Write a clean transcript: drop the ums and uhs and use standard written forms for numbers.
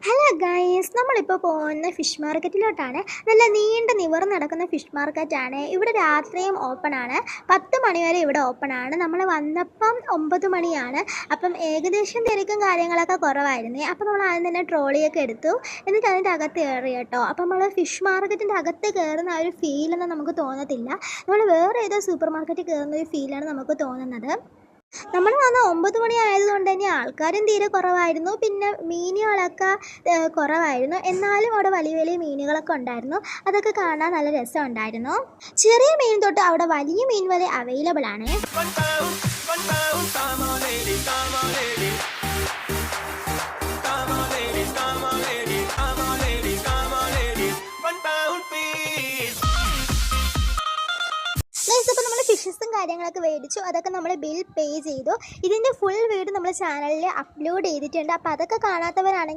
Hello guys, നമ്മളിപ്പോൾ പോകുന്ന fish മാർക്കറ്റിലോട്ടാണ്. നല്ല നീണ്ട നിവർന്ന് നടക്കുന്ന ഫിഷ് മാർക്കറ്റാണ്. ഇവിടെ രാത്രിയും ഓപ്പൺ ആണ്. 10 മണി വരെ ഇവിടെ ഓപ്പൺ ആണ്. നമ്മൾ വന്നപ്പം 9 മണിയാണ്. അപ്പം ഏകദേശം തിരക്കും കാര്യങ്ങളൊക്കെ കുറവായിരുന്നു. അപ്പം നമ്മൾ ആദ്യം തന്നെ ട്രോളിയൊക്കെ എടുത്തു. എന്നിട്ട് അതിൻ്റെ അകത്ത് കയറി കേട്ടോ. അപ്പം നമ്മൾ ഫിഷ് മാർക്കറ്റിൻ്റെ അകത്ത് കയറുന്ന ആ ഒരു ഫീലൊന്നും നമുക്ക് തോന്നത്തില്ല. നമ്മൾ വേറെ ഏതോ സൂപ്പർ മാർക്കറ്റിൽ കയറുന്ന ഒരു ഫീലാണ് നമുക്ക് തോന്നുന്നത്. നമ്മൾ വന്ന 9 മണി ആയതുകൊണ്ട് തന്നെ ആൾക്കാരും തീരെ കുറവായിരുന്നു. പിന്നെ മീനുകളൊക്കെ കുറവായിരുന്നു. എന്നാലും അവിടെ വലിയ വലിയ മീനുകളൊക്കെ ഉണ്ടായിരുന്നു. അതൊക്കെ കാണാൻ നല്ല രസമുണ്ടായിരുന്നു. ചെറിയ മീൻ തൊട്ട് അവിടെ വലിയ മീൻ വരെ അവൈലബിൾ ആണ്. അപ്പോൾ നമ്മൾ ഫിഷസും കാര്യങ്ങളൊക്കെ മേടിച്ചു. അതൊക്കെ നമ്മൾ ബിൽ പേ ചെയ്തു. ഇതിൻ്റെ ഫുൾ വീഡിയോ നമ്മൾ ചാനലിൽ അപ്ലോഡ് ചെയ്തിട്ടുണ്ട്. അപ്പോൾ അതൊക്കെ കാണാത്തവരാണെങ്കിൽ